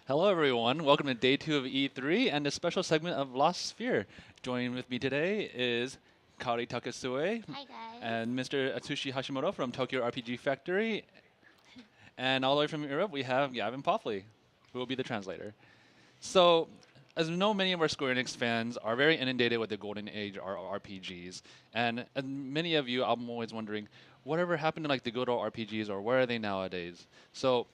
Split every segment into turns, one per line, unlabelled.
Hello, everyone. Welcome to day 2 of E3 and a special segment of Lost Sphere. Joining with me today is Kari Takasue
Hi guys.
and Mr. Atsushi Hashimoto from Tokyo RPG Factory. And all the way from Europe, we have Gavin Poffley, who will be the translator. So, as we know, many of our Square Enix fans are very inundated with the golden age RPGs. And many of you, I'm always wondering, whatever happened to like the good old RPGs, or where are they nowadays? So,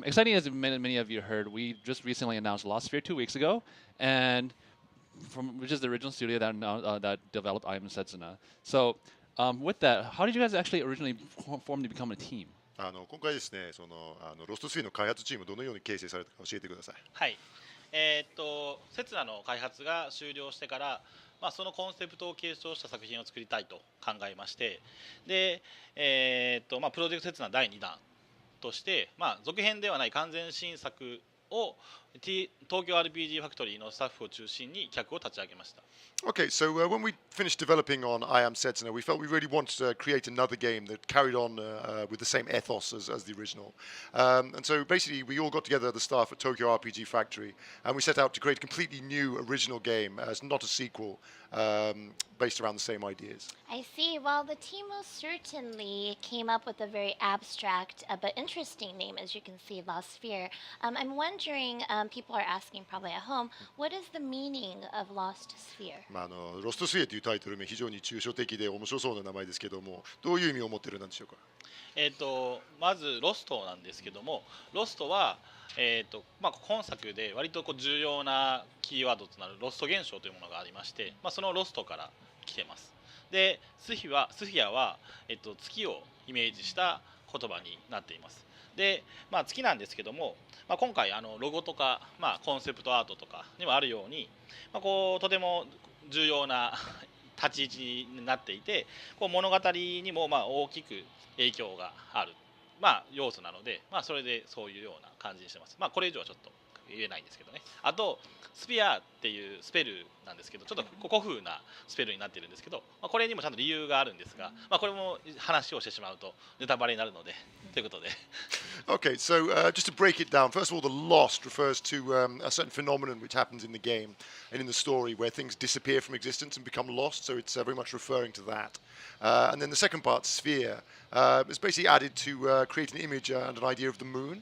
exciting as many of you heard, we just recently announced Lost Sphere 2 weeks ago, and which is the original studio that developed I Am Setsuna. So, with that, how did you guys actually originally form to become a team?
今回ですね、ロスト3の開発チームどのように形成されたか教えてください。
はい。セツナの開発が終了してから、そのコンセプトを継承した作品を作りたいと考えまして、で、プロジェクトセツナ第2弾として、続編ではない完全新作を、東京 RPG ファクトリーのスタッフを中心に企画を立ち上げました。
Okay, so when we finished developing on I Am Setsuna, we felt we really wanted to create another game that carried on with the same ethos as the original. And so basically, we all got together, the staff at Tokyo RPG Factory, and we set out to create a completely new original game, as not a sequel, based around the same ideas.
I see. Well, the team most certainly came up with a very abstract but interesting name, as you can see, Lost Sphere. I'm wondering, people are asking probably at home, what is the meaning of Lost Sphere?
ロストスイエというタイトル名非常に抽象的で面白そうな名前ですけども、どういう意味を持っているんでしょうか。
まずロストなんですけども、ロストは、今作で割と重要なキーワードとなるロスト現象というものがありまして、そのロストから来てます。で、スフィアは、月をイメージした言葉になっています。で、月なんですけども、今回ロゴとか、コンセプトアートとかにもあるように、とても重要な立ち位置になっていて、物語にも大きく影響がある、要素なので、それでそういうような感じにしてます。これ以上はちょっと言えないんですけどね。あとスピアっていうスペルなんですけど、ちょっと古風なスペルになっているんですけど、これにもちゃんと理由があるんですが、これも話をしてしまうとネタバレになるのでということで。
Okay, so just to break it down, first of all, the lost refers to a certain phenomenon which happens in the game and in the story where things disappear from existence and become lost, so it's very much referring to that. And then the second part, sphere, is basically added to create an image and an idea of the moon,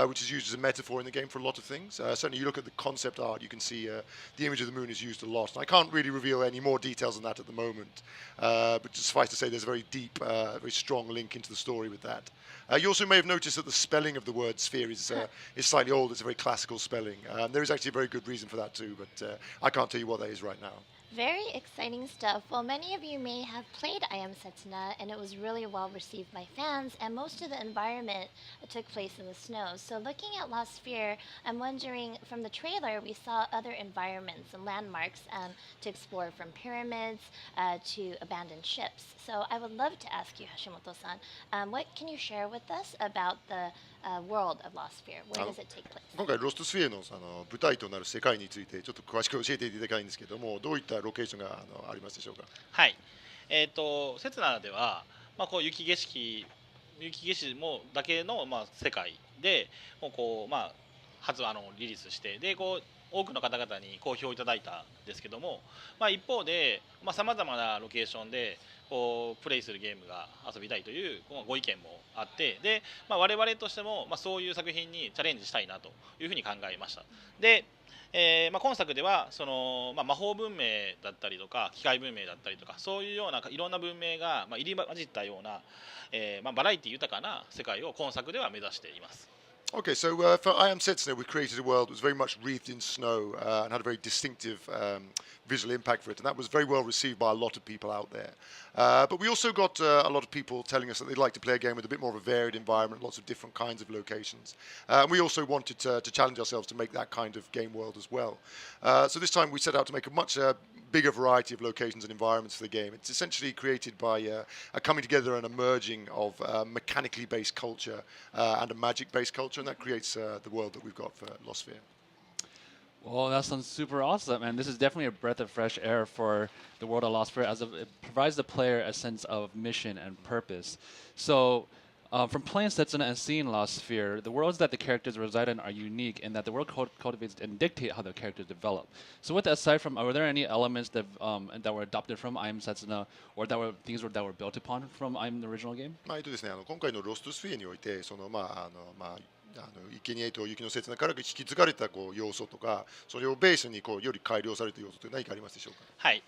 which is used as a metaphor in the game for a lot of things. Certainly, you look at the concept art, you can see the image of the moon is used a lot. And I can't really reveal any more details than that at the moment, but just suffice to say there's a very deep, very strong link into the story with that. You also may have noticed that the spelling of the word sphere is slightly old. It's a very classical spelling. There is actually a very good reason for that too, but I can't tell you what that is right now.
Very exciting stuff. Well, many of you may have played I Am Setsuna, and it was really well received by fans, and most of the environment took place in the snow. So looking at Lost Sphere, I'm wondering, from the trailer, we saw other environments and landmarks to explore, from pyramids to abandoned ships. So I would love to ask you, Hashimoto-san, what can you share with us about the world of Lost Sphere? Where does it take place?
今回ロストスフィアの舞台となる世界についてちょっと詳しく教えていただきたいんですけども、どういったロケーションがありますでしょうか。
はい。セツナでは、こう雪景色もだけの、世界でもう初リリースして、で多くの方々に好評いただいたんですけども、一方でさまざまなロケーションでプレイするゲームが遊びたいというご意見もあって、で、我々としても、そういう作品にチャレンジしたいなというふうに考えました。で、今作ではその、魔法文明だったりとか機械文明だったりとか、そういうようないろんな文明が、入り混じったような、バラエティ豊かな世界を今作では目指しています。
Okay, so for I Am Setsuna, we created a world that was very much wreathed in snow and had a very distinctive visual impact for it, and that was very well received by a lot of people out there. But we also got a lot of people telling us that they'd like to play a game with a bit more of a varied environment, lots of different kinds of locations. And we also wanted to challenge ourselves to make that kind of game world as well. So this time we set out to make a much bigger variety of locations and environments for the game. It's essentially created by a coming together and a merging of mechanically based culture and a magic based culture, and that creates the world that we've got for Lost Sphere.
Well, that sounds super awesome, and this is definitely a breath of fresh air for the world of Lost Sphere, as it provides the player a sense of mission and purpose. So, From playing Setsuna and seeing Lost Sphere, the worlds that the characters reside in are unique in that the world cultivates and dictate how the characters develop. So with that aside from, were there any elements that were adopted from I Am Setsuna, or that were things that were built upon from I Am the original game?
ですね、今回のロストスフィアにおいて、生贄と雪の刹那から引き継がれた要素とか、それをベースにより改良された要素という何かありますでしょうか。
はい、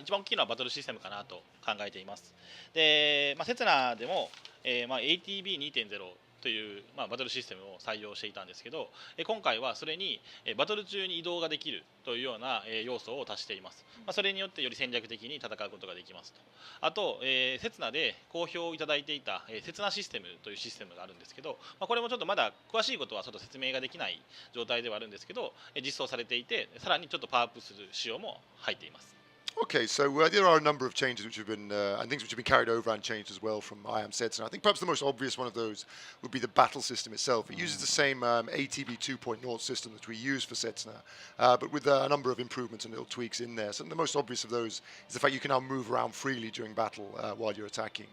一番大きいのはバトルシステムかなと考えています。で、セツナでも、ATB2.0 という、バトルシステムを採用していたんですけど、今回はそれにバトル中に移動ができるというような要素を足しています。それによってより戦略的に戦うことができますと。あと、セツナで好評いただいていたセツナシステムというシステムがあるんですけど、これもちょっとまだ詳しいことはちょっと説明ができない状態ではあるんですけど、実装されていて、さらにちょっとパワーアップする仕様も入っています。
Okay, so there are a number of changes which have been, and things which have been carried over and changed as well from I Am Setsuna. I think perhaps the most obvious one of those would be the battle system itself. It uses the same ATB 2.0 system that we use for Setsuna, but with a number of improvements and little tweaks in there. So the most obvious of those is the fact you can now move around freely during battle while you're attacking.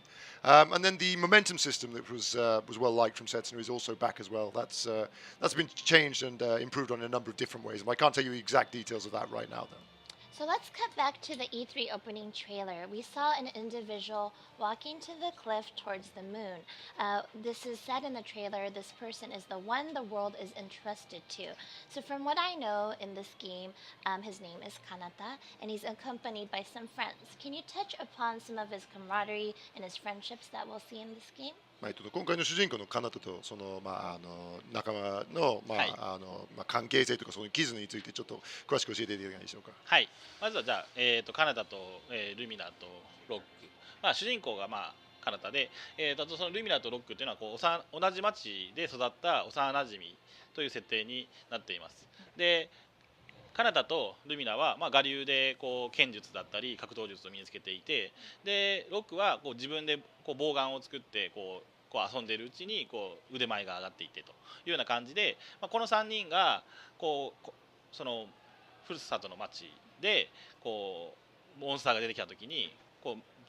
And then the momentum system that was well liked from Setsuna is also back as well. That's been changed and improved on a number of different ways. And I can't tell you the exact details of that right now, though.
So let's cut back to the E3 opening trailer. We saw an individual walking to the cliff towards the moon. This is said in the trailer, this person is the one the world is entrusted to. So from what I know in this game, his name is Kanata, and he's accompanied by some friends. Can you touch upon some of his camaraderie and his friendships that we'll see in this game?
今回の主人公のカナタとその、仲間の、関係性とかそういう絆についてちょっと詳しく教えていただけないでしょうか。
はい、まずはじゃあ、カナダと、ルミナとロック、主人公が、カナダで、そのルミナとロックというのは同じ町で育った幼なじみという設定になっています。でカナダとルミナは、我流で剣術だったり格闘術を身につけていて、でロックは自分でボウガンを作って遊んでいるうちに腕前が上がっていってというような感じで、この3人がそのふるさとの町でモンスターが出てきた時に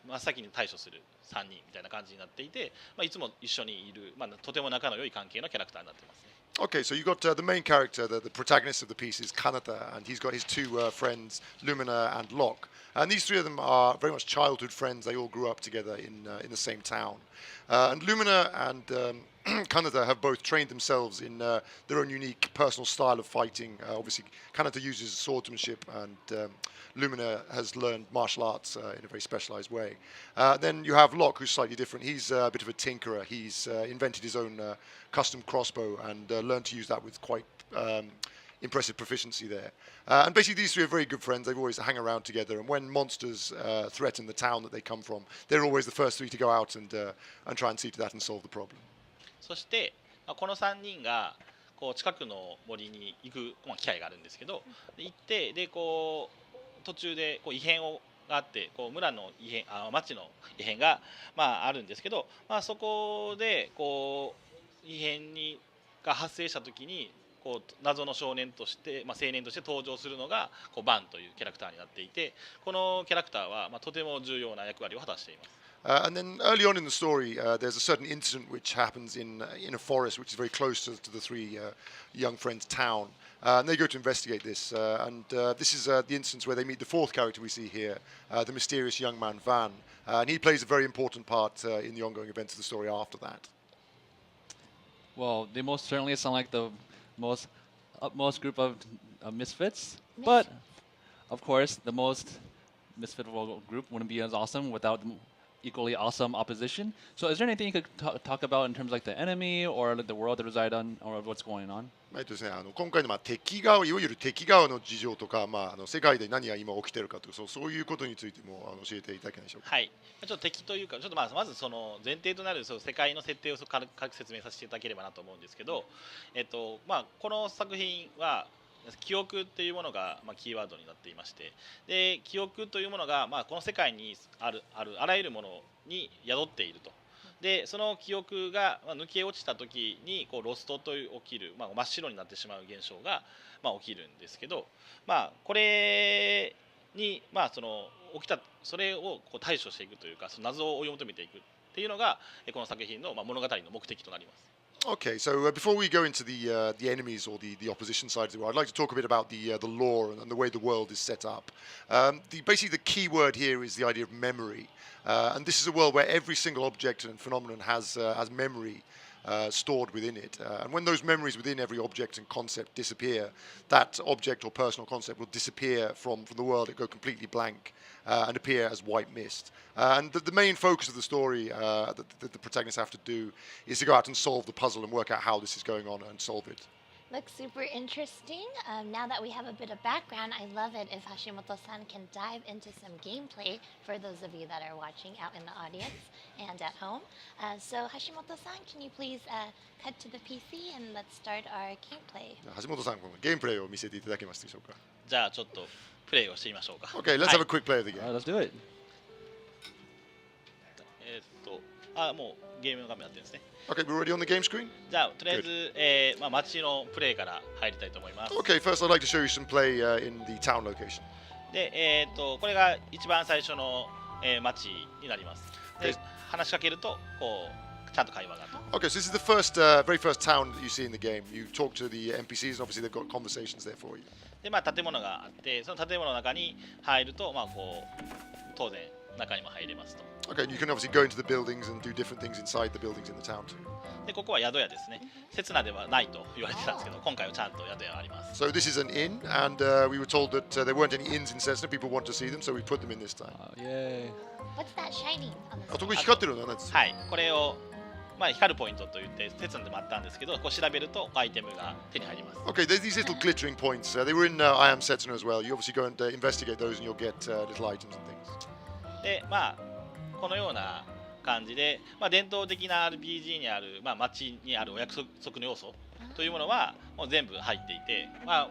真っ先に対処する3人みたいな感じになっていて、いつも一緒にいる、とても仲の良い関係のキャラクターになってますね。
Okay, so you got the main character, the protagonist of the piece is Kanata, and he's got his two friends, Lumina and Locke. And these three of them are very much childhood friends. They all grew up together in the same town. And Lumina and Kanata have both trained themselves in their own unique personal style of fighting. Obviously, Kanata uses swordsmanship, and Lumina has learned martial arts in a very specialized way. Then you have Locke, who's slightly different. He's a bit of a tinkerer. He's invented his own custom crossbow and learned to use that with quite impressive proficiency there. And basically, these three are very good friends. They've always hang around together. And when monsters threaten the town that they come from, they're always the first three to go out and try and see to that and solve the problem.
そして、この3人が近くの森に行く、機会があるんですけど、行ってで途中で異変があって村の町の異変が、あるんですけど、そこで異変が発生した時に謎の少年として、青年として登場するのがバンというキャラクターになっていて、このキャラクターは、とても重要な役割を果たしています。
And then early on in the story, there's a certain incident which happens in a forest which is very close to the three young friends' town. And they go to investigate this. And this is the instance where they meet the fourth character we see here, the mysterious young man Van. And he plays a very important part in the ongoing events of the story after that.
Well, they most certainly sound like the utmost group of misfits. But, of course, the most misfit group wouldn't be as awesome without equally awesome opposition. So is there anything you could talk about in terms of like the enemy or like the world they reside on or what's going on?
ですね、今回の敵側いわゆる敵側の事情とか、世界で何が今起きているかとかそういうことについても教えていただけないでしょうか。
はい、ちょっと敵というかちょっとまずその前提となる世界の設定を軽く説明させていただければなと思うんですけど、この作品は記憶っていうものがキーワードになっていまして、で記憶というものがこの世界にあるあらゆるものに宿っていると。でその記憶が抜け落ちた時にロストと起きる、真っ白になってしまう現象が起きるんですけど、これにその起きたそれを対処していくというか、その謎を追い求めていくっていうのがこの作品の物語の目的となります。
Okay, so before we go into the enemies or the opposition side of the world, I'd like to talk a bit about the lore and the way the world is set up. Basically, the key word here is the idea of memory, and this is a world where every single object and phenomenon has memory stored within it. And when those memories within every object and concept disappear, that object or personal concept will disappear from the world. It go completely blank and appear as white mist. And the main focus of the story that the protagonists have to do is to go out and solve the puzzle and work out how this is going on and solve it.
Looks super interesting. Now that we have a bit of background, I love it if Hashimoto-san can dive into some gameplay for those of you that are watching out in the audience and at home. So Hashimoto-san, can you please cut to the PC and let's start our gameplay.
橋本さん、このゲームプレイを見せていただけますでしょうか。
じゃあちょっとプレイをしてみましょうか。
Okay, let's
はい
have a quick play of the game.
Let's do it.
もうゲームの画面やってるんですね。
Okay, we're already on the game screen?
じゃあとりあえず、街のプレイから入りたいと思います。
Okay, first I'd like to show you some play in the town location.
で、これが一番最初の、街になります。で、
はい
話しかけるとこうちゃんと会話がと。
Okay, so this is the very first town that you see in the game. You talk to the NPCs, and obviously they've got conversations there for you.
で、建物があって、その建物の中に入ると、こう当然中にも入れますと。
Okay, and you can obviously go into the buildings and do different things inside the buildings in the town too.
で、ここは宿屋ですね。刹那ではないと言われてたんですけど、今回はちゃんと宿屋があります。
So this is an inn, and we were told that there weren't any inns in Cessna. People want to see them, so we put them in this time.
Yay.
What's that shining on the
あ、特
screen?
に光ってるのは何ですか？
はい、これを、光るポイントと言って刹那でもあったんですけど、こう調べるとアイテムが手に入ります。
Okay, there's these little glittering points. They were in I Am Setsuna as well. You obviously go and investigate those, and you'll get little items and things.
で、このような感じで、伝統的な RPG にある、街にあるお約束の要素というものはもう全部入っていて、今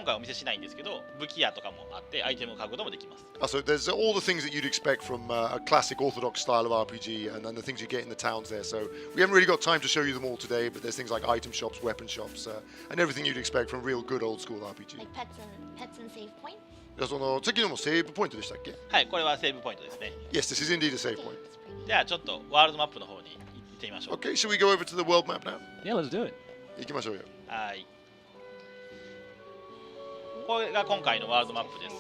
回はお見せしないんですけど、武器屋とかもあってアイテムを買うこともできます。
So there's all the things that you'd expect from a classic orthodox style of RPG, and then the things you get in the towns there. So we haven't really got time to show you them all today, but there's things like item shops, weapon shops, and everything you'd expect from real good old school RPG.
Like pets and save points?
じゃあその次のもセーブポイントでしたっけ？
はい、これはセーブポイントですね。
Yes, this is indeed a save point.
That's pretty
じゃあちょっとワールドマップの方に行ってみましょう。
Okay, should we go over to the world map now?
Yeah, let's do it.
行きましょうよ。
はい。これが今回のワールドマップです。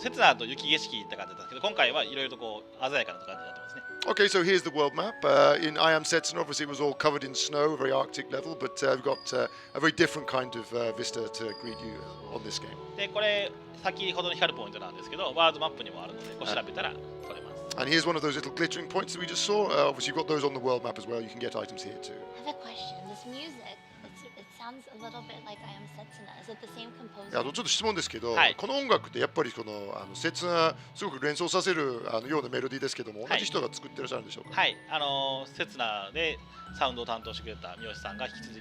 刹那と雪景色って感じだったんですけど、今回はいろいろとこう鮮やかな感じになってますね。
Okay, so here's the world map. In I Am Setsuna, obviously it was all covered in snow, very Arctic level, but we've got a very different kind of vista to greet you on this game.
で、これ先ほどの光るポイントなんですけど、ワールドマップにもあるので、こう調べたら取れます。
And here's one of those little glittering points that we just saw. Obviously, you've got those on the world map as well. You can get items here too.
I have a question. This music, it sounds a little bit like I Am Setsuna. Is it the same
ちょ
composer?
っと質問ですけど、
はい
この音楽ってやっぱりこの切なすごく連想させるようなメロディーですけども、
はい
同じ人が作ってらっしゃるんでしょうか？
はい、刹那でサウンドを担当してくれた三好さんが引き続き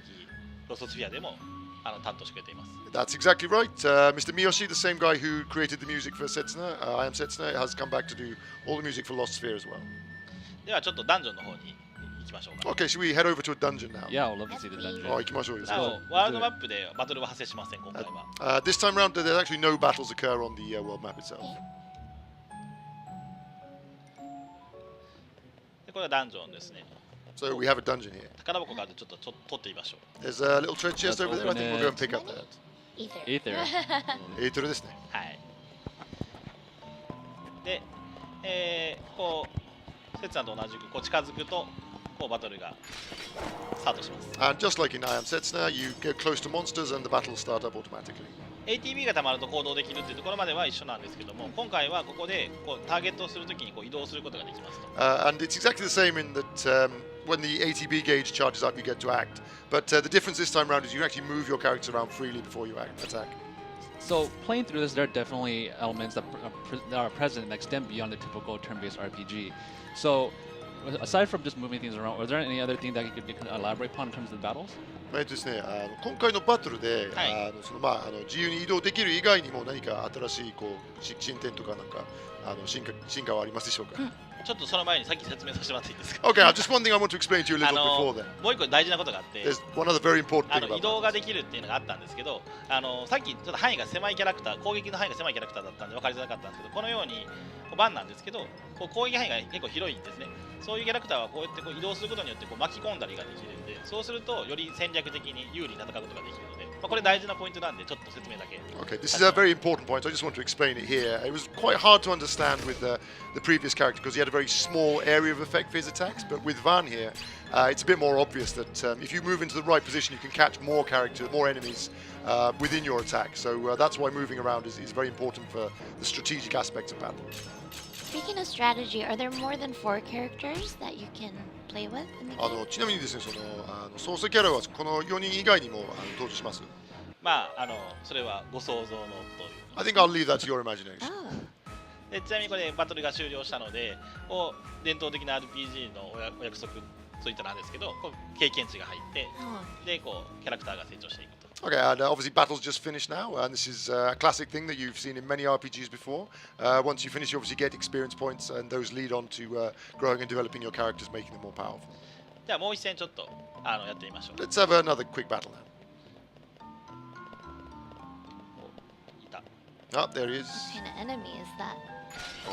ロストスフィアでも担当してくれています。
That's exactly right. Mr. Miyoshi, the same guy who created the music for Setsuna, I Am Setsuna, has come back to do all the music for Lost Sphear as well.
ではちょっとダンジョンの方に行きましょうか。
Okay, should we head over to a dungeon now?
Yeah, I would love to see the dungeon.
行きましょうよ。
ワールドマップでバトルは発生しません、今回は。
This time round, there's actually no battles occur on the world map itself.
でこれはダンジョンですね。
So we have a dungeon here.
宝箱があるんでちょっと取ってみましょう。
There's a little treasure chest
Let's
over there. I think we'll go and pick up
open
that.
Ether.
Ether.
エートルですね。
はい。で、こう刹那と同じくこう近づくとこうバトルがスタートします。
And just like in I Am Setsuna, you get close to monsters and the battle will start up automatically.
ATB がたまると行動できるっていうところまでは一緒なんですけども、今回はここでこうターゲットをするときにこう移動することができますと。
And it's exactly the same in that when the ATB gauge charges up, you get to act. But the difference this time around is you can actually move your character around freely before you attack.
So playing through this, there are definitely elements that are present and extend beyond the typical turn-based RPG. So aside from just moving things around, was there any other thing that you could elaborate upon in terms of the battles?
ですね、今回のバトルで、
はい
自由に移動できる以外にも何か新しい進展とかなんか進化はありますでしょうか？
ちょっとその前にさっき説明させてもらっていいですか？Okay,
just one thing I want to explain to you a little before then.
もう一個大事なことがあって、
There's one other very important thing
移
about
動が
that.
できるっていうのがあったんですけど、さっきちょっと範囲が狭いキャラクター、攻撃の範囲が狭いキャラクターだったんで分かりづらかったんですけど、このようにバンなんですけど、攻撃範囲が結構広いんですね。そういうキャラクターはこうやって移動することによって巻き込んだりができるんで、そうするとより戦略的に有利に戦うことができるので、これ大事なポイントなんでちょっと説明だけ。
Okay, this is a very important point. I just want to explain it here. It was quite hard to understand with the previous character because he had a very small area of effect for his attacks, but with Van here, it's a bit more obvious that if you move into the right position, you can catch more enemies within your attack. So that's why moving around is very important for the strategic aspects of battle.
Speaking of strategy, are there more than 4 characters that you can play with in the game?
ちなみにですね、操作キャラはこの4人以外にも登場します。
まあそれはご想像のという。
I think I'll leave that to your imagination.
Oh.
でちなみにこれバトルが終了したので、伝統的な RPG のお約束そういったなんですけど、経験値が入って、
Oh.
でキャラクターが成長していくと。
Okay, and obviously battle's just finished now, and this is a classic thing that you've seen in many RPGs before. Once you finish, you obviously get experience points, and those lead on to growing and developing your characters, making them more powerful.
じゃあもう一戦ちょっとやってみましょう。
Let's have another quick battle now.
いた。
Ah, there he is.
What kind of enemy is that?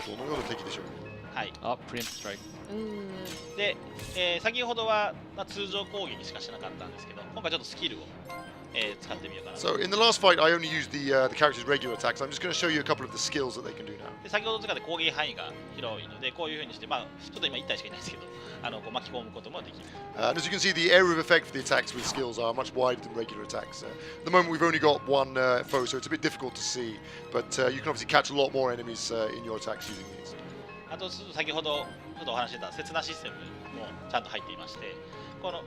どのような敵でしょうか？
はい。
Oh, preempt strike.
Ooh.
で、先ほどは、通常攻撃しかしなかったんですけど、今回ちょっとスキルを、使ってみようかなと。
So in the last fight, I only used the character's regular attacks. I'm just going to show you a couple of the skills that they can do now.
で先ほど使って攻撃範囲が広いので、こういうふうにして、ちょっと今1体しかいないですけど、巻き込むこともできる。
And as you can see, the area of effect for the attacks with skills are much wider than regular attacks. At the moment, we've only got one foe, so it's a bit difficult to see. But you can obviously catch a lot more enemies in your attacks using these.
あと先ほどちょっとお話ししてた切なシステムもちゃんと入っていまして、この、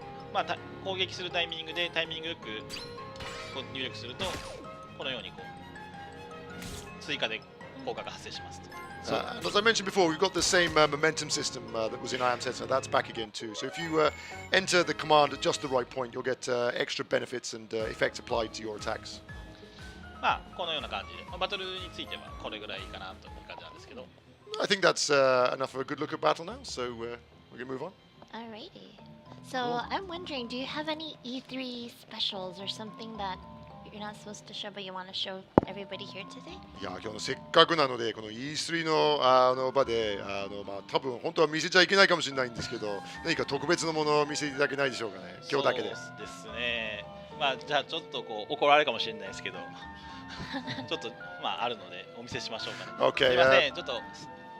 攻撃するタイミングでタイミングよく入力すると、このように追加で効果が発生しますと。
And as I mentioned before, we've got the same momentum system that was in I Am Sensor. That's back again too. So if you enter the command at just the right point, you'll get extra benefits and effects applied to your attacks.
このような感じで、バトルについてはこれぐらいかなという感じなんですけど。
I think that's enough of a good look at battle now. So we're going to move on.
Alrighty. So I'm wondering, do you have any E3 specials or something that you're not supposed to show but you want to show everybody here today?
いや今日せっかくなのでこの E3 の場で多分本当は見せちゃいけないかもしれないんですけど何か特別なものを見せていただけないでしょうかね今日だけで。
そうですね。じゃあちょっと怒られるかもしれないですけど、ちょっとあるのでお見せしましょうかね。
Okay,
すいません、ちょっと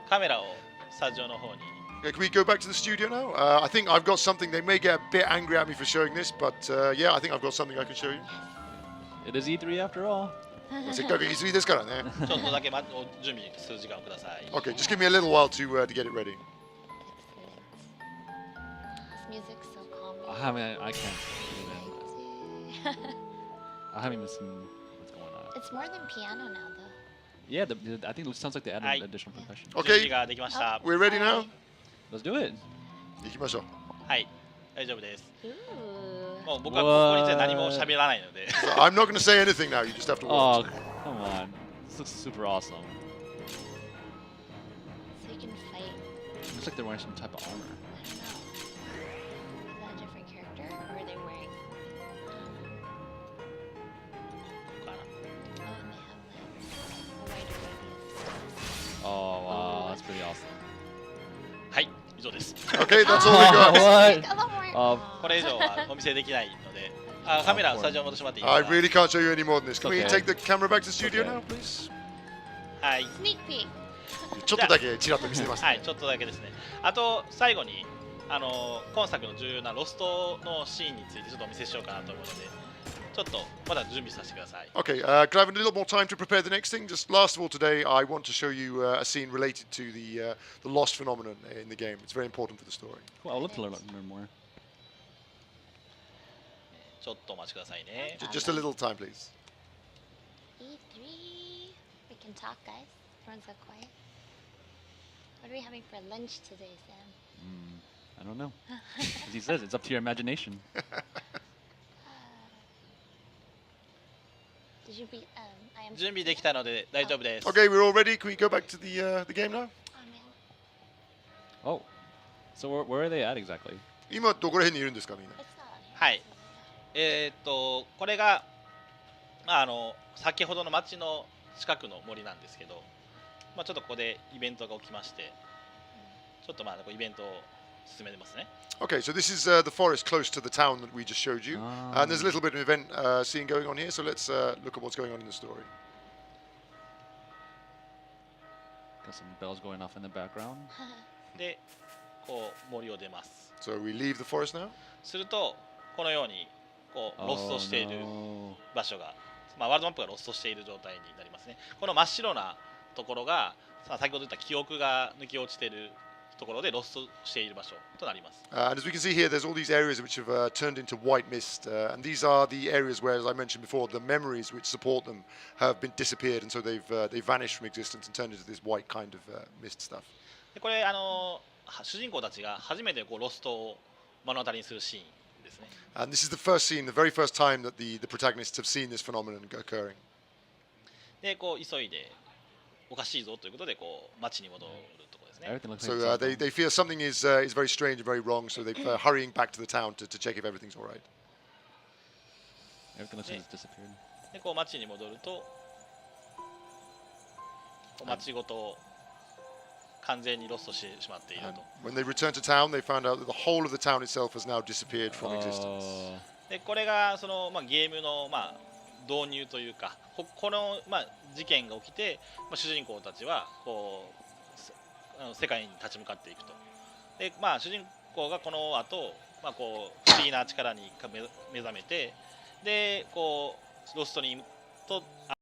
カメラをスタジオの方に。
can we go back to the studio now? I think I've got something. They may get a bit angry at me for showing this, but yeah, I think I've got something I can show you.
It is E3 after all.
せっかく E3 ですからね。
ちょっとだけ準備する時間をください。
Okay, just give me a little while to get it ready.
Excellent. This music's so calming.
I can't even. I haven't even seen what's going on.
It's more than piano now, though.
Yeah, I think it sounds like they added
Aye.
additional percussion.
準備
Okay,
ができました。
we're ready now.
Let's do it.
行きましょう。
はい、大丈夫です。
Ooh.
もう僕はここについて何も喋らないので。
So I'm not going to say anything now. You just have to
Oh,
watch.
come on. This looks super awesome.
So you can fight.
Looks like they're wearing some type of armor.
I don't know. Is that a different character, or are they wearing?
かな
Oh, and they have like a wider radius.
Oh, wow. That's pretty awesome.
はい、以上です。
Okay, that's all we got.
What?
Like a lot more.
Oh.
これ以上はお見せできないので、カメラスタジオ戻してもらっていい
I
ですか。
really can't show you any more than this. Can we
Okay.
take the camera back to the studio
Okay.
now, please?
はい、
Sneak peek.
ちょっとだけちらっと見せますね。
はい、ちょっとだけですね。あと最後に今作の重要なロストのシーンについてちょっとお見せしようかなと思うので、ちょっとまだ準備させてください。
Okay, can I have a little more time to prepare the next thing? Just last of all today, I want to show you a scene related to the lost phenomenon in the game. It's very important for the story.
Cool. I'd love to learn more.
ちょっとお待ちくださいね。
Just a little time, please.
E3. We can talk, guys. Everyone's got quiet. What are we having for lunch today, Sam?
I don't know. As he says, it's up to your imagination.
you be? I am.
準備できたので大丈夫です。
Okay, we're all ready. Can we go back to the game now?
Oh man,
Oh, so where are they at exactly?
今どこら辺にいるんですかみんな。
it's not.
はい。これが、先ほどの町の近くの森なんですけど、ちょっとここでイベントが起きまして、ちょっとイベントを進めてますね。
Okay, so this is the forest close to the town that we just showed you, and there's a little bit of event scene going on here. So let's look at what's going on in the story.
Got some bells going off in the background.
で、こう森を出ます。
So we leave the forest now.
するとこのようにこうロストしている
no.
場所が、ワールドマップがロストしている状態になりますね。この真っ白なところが先ほど言った記憶が抜け落ちているところでロストしている場所となります。
And as we can see here, there's all these areas which have turned into white mist, and these are the areas where, as I mentioned before, the memories which support them have been disappeared, and so they've vanished from existence and turned into this white kind of mist stuff.
でこれ主人公たちが初めてこうロストを目の当たりにするシーンですね。
And this is the first scene, the very first time that the protagonists have seen this phenomenon occurring.
でこう急いでおかしいぞということでこう街に戻るところですね。
Everything looks
So
like
they feel something is very strange and very wrong, so they're hurrying back to the town to check if everything's all right.
everything looks like it's disappeared.
でこう街に戻るとこう街ごと完全にロストしてしまっている
And
と。
when they return to town, they found out that the whole of the town itself has now disappeared from existence.
Oh.
でこれがその、ゲームの、導入というかこの、事件が起きて、主人公たちはこう世界に立ち向かっていくと。で、主人公がこの後、こう不思議な力に目覚めてでこうロストにと